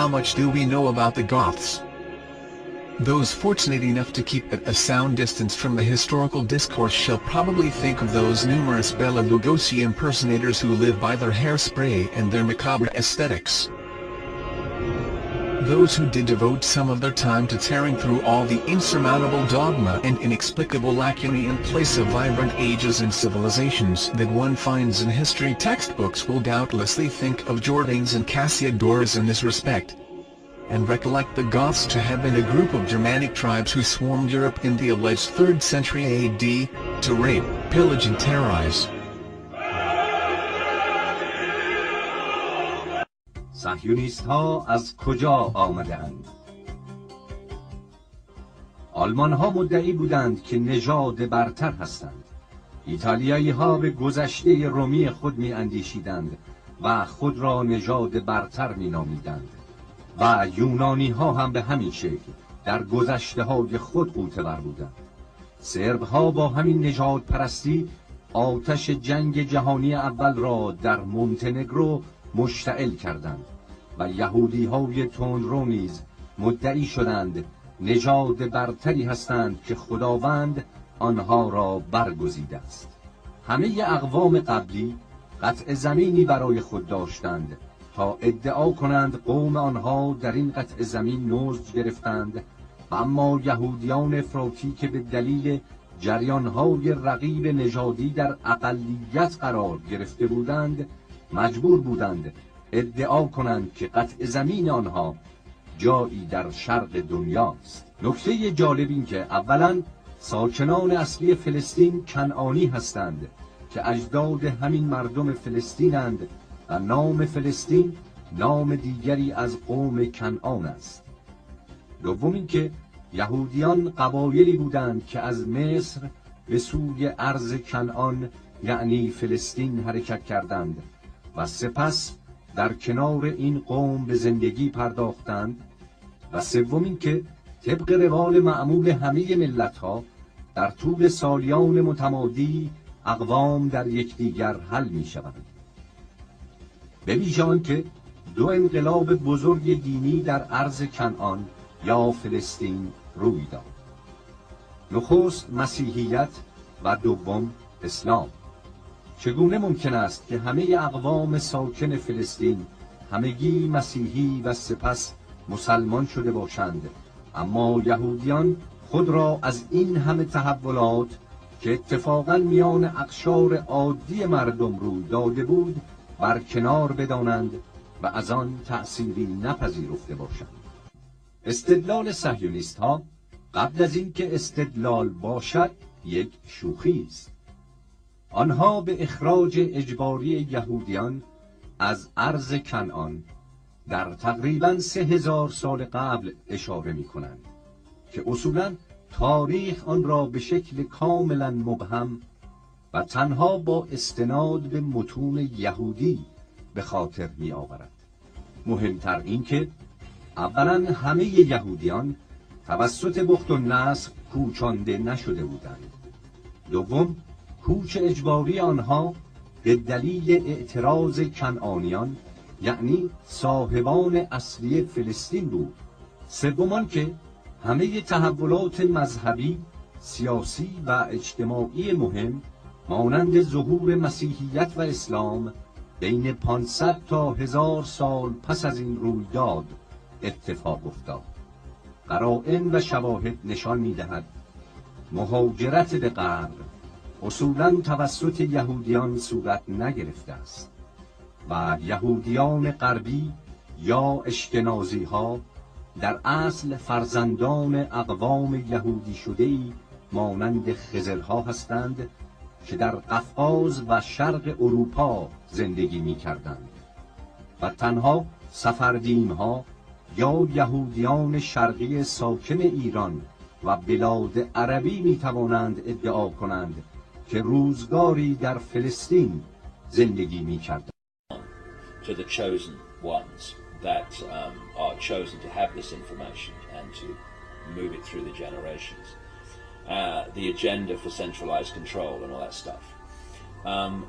how much do we know about the Goths? Those fortunate enough to keep at a sound distance from the historical discourse shall probably think of those numerous Bela Lugosi impersonators who live by their hairspray and their macabre aesthetics. Those who did devote some of their time to tearing through all the insurmountable dogma and inexplicable lacunae in place of vibrant ages and civilizations that one finds in history textbooks will doubtlessly think of Jordanes and Cassiodorus in this respect, and recollect the Goths to have been a group of Germanic tribes who swarmed Europe in the alleged 3rd century AD, to rape, pillage and terrorize. صهیونیست ها از کجا آمدند؟ آلمان ها مدعی بودند که نژاد برتر هستند. ایتالیایی ها به گذشته رومی خود می اندیشیدند و خود را نژاد برتر می نامیدند. و یونانی ها هم به همین شکل در گذشته های خود غوطه‌ور بودند. سرب ها با همین نژاد پرستی آتش جنگ جهانی اول را در مونتنگرو مشتعل کردند و یهودی های تندرو نیز مدعی شدند نژاد برتری هستند که خداوند آنها را برگزیده است. همه اقوام قبلی قطع زمینی برای خود داشتند تا ادعا کنند قوم آنها در این قطع زمین نزد گرفتند و اما یهودیان افراطی که به دلیل جریانهای رقیب نژادی در اقلیت قرار گرفته بودند مجبور بودند ادعا کنند که قطع زمین آنها جایی در شرق دنیاست. نکته جالب این که اولا ساکنان اصلی فلسطین کنعانی هستند که اجداد همین مردم فلسطینند و نام فلسطین نام دیگری از قوم کنعان است. دوم این که یهودیان قبایلی بودند که از مصر به سوی ارض کنعان یعنی فلسطین حرکت کردند و سپس در کنار این قوم به زندگی پرداختند. و سوم این که طبق روال معمول همه ملت‌ها در طول سالیان متمادی اقوام در یکدیگر حل می‌شوند. به ویژه آنکه دو انقلاب بزرگ دینی در ارض کنعان یا فلسطین روی داد. نخست مسیحیت و دوم اسلام. چگونه ممکن است که همه اقوام ساکن فلسطین همگی مسیحی و سپس مسلمان شده باشند، اما یهودیان خود را از این همه تحولات که اتفاقاً میان اقشار عادی مردم روی داده بود برکنار بدانند و از آن تأثیری نپذیرفته باشند؟ استدلال صهیونیست ها قبل از اینکه استدلال باشد یک شوخی است. آنها به اخراج اجباری یهودیان از ارض کنعان در تقریباً 3000 سال قبل اشاره می کنند که اصولاً تاریخ آن را به شکل کاملاً مبهم و تنها با استناد به متون یهودی به خاطر می آورد. مهمتر این که اولاً همه یهودیان توسط بخت النصر کوچانده نشده بودند. دوم، کوچ اجباری آنها به دلیل اعتراض کنعانیان یعنی صاحبان اصلی فلسطین بود. سوم که همه تحولات مذهبی، سیاسی و اجتماعی مهم مانند ظهور مسیحیت و اسلام بین 500 تا 1000 سال پس از این رویداد اتفاق افتاد. قرائن و شواهد نشان می‌دهد مهاجرت به غرب اصولاً توسط یهودیان صورت نگرفته است و یهودیان غربی یا اشکنازی ها در اصل فرزندان اقوام یهودی شده‌ای مانند خزرها هستند که در قفقاز و شرق اروپا زندگی می کردند و تنها سفردیم ها یا یهودیان شرقی ساکن ایران و بلاد عربی می توانند ادعا کنند که روزگاری در فلسطین زندگی می کردند. To the chosen ones that are chosen to have this information and to move it through the generations. The agenda for centralized control and all that stuff.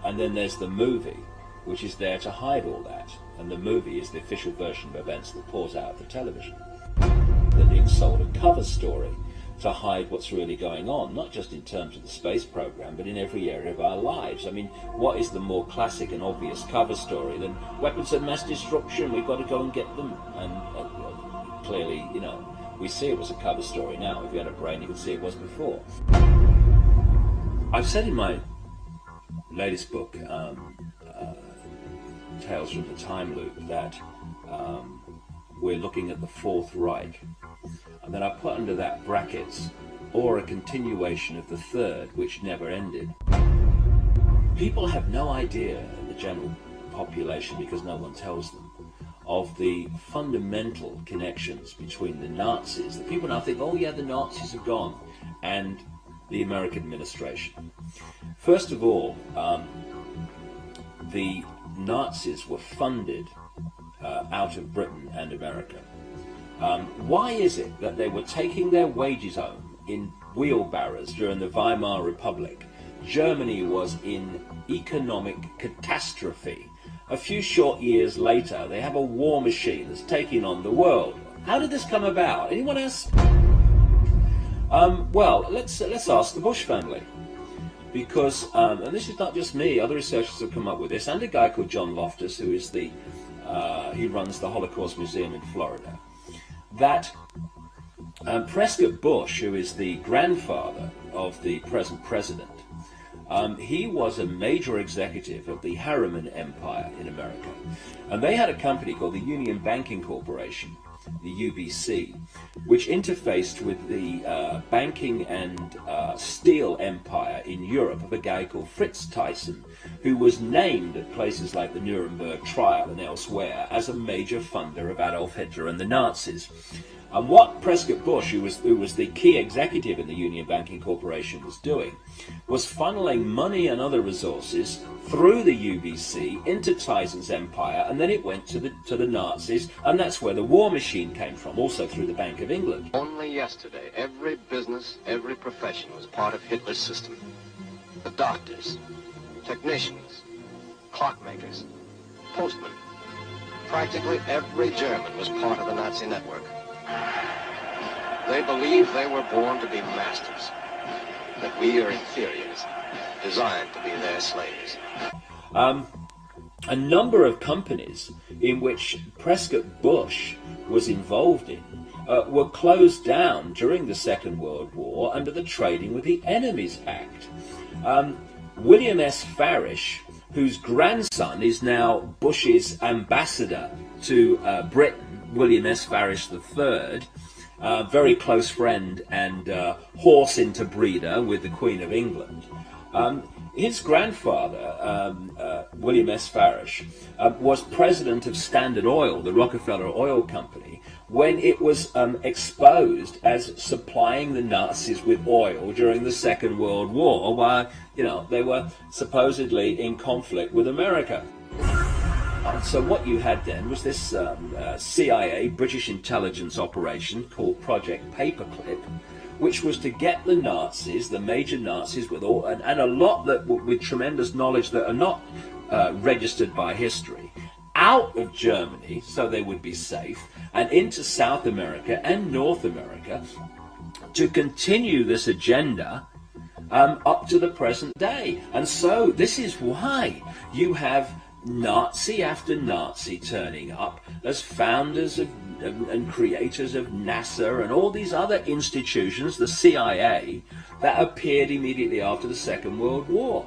And then there's the movie which is there to hide all that. And the movie is the official version of events that pours out of the television. They're being sold a cover story to hide what's really going on, not just in terms of the space program, but in every area of our lives. I mean, what is the more classic and obvious cover story than weapons of mass destruction, we've got to go and get them? And clearly, you know, we see it was a cover story now. If you had a brain, you could see it was before. I've said in my latest book, Tales from the Time Loop, that we're looking at the Fourth Reich. And then I put under that brackets, or a continuation of the Third, which never ended. People have no idea, the general population, because no one tells them, of the fundamental connections between the Nazis. The people now think, oh yeah, the Nazis have gone, and the American administration. First of all, the Nazis were funded out of Britain and America. Why is it that they were taking their wages home in wheelbarrows during the Weimar Republic? Germany was in economic catastrophe. A few short years later, they have a war machine that's taking on the world. How did this come about? Anyone else? Well, let's ask the Bush family. Because, and this is not just me, other researchers have come up with this, and a guy called John Loftus, who is he runs the Holocaust Museum in Florida, that Prescott Bush, who is the grandfather of the present president, he was a major executive of the Harriman Empire in America. And they had a company called the Union Banking Corporation, the UBC, which interfaced with the banking and steel empire in Europe of a guy called Fritz Thyssen, who was named at places like the Nuremberg trial and elsewhere as a major funder of Adolf Hitler and the Nazis. And what Prescott Bush, who was the key executive in the Union Banking Corporation, was doing was funneling money and other resources through the UBC into Thyssen's empire, and then it went to the Nazis, and that's where the war machine came from, also through the Bank of England. Only yesterday, every business, every profession was part of Hitler's system. The doctors, technicians, clockmakers, postmen. Practically every German was part of the Nazi network. They believe they were born to be masters, that we are inferiors, designed to be their slaves. A number of companies in which Prescott Bush was involved in were closed down during the Second World War under the Trading with the Enemies Act. William S. Farish, whose grandson is now Bush's ambassador to Britain, William S. Farish III, very close friend and horse interbreeder with the Queen of England. His grandfather, William S. Farish, was president of Standard Oil, the Rockefeller Oil Company, when it was exposed as supplying the Nazis with oil during the Second World War, while they were supposedly in conflict with America. So what you had then was this CIA, British intelligence operation called Project Paperclip, which was to get the Nazis, the major Nazis, with all and a lot that with tremendous knowledge that are not registered by history, out of Germany so they would be safe, and into South America and North America to continue this agenda up to the present day. And so this is why you have Nazi after Nazi turning up as founders of and creators of NASA and all these other institutions, the CIA, that appeared immediately after the Second World War.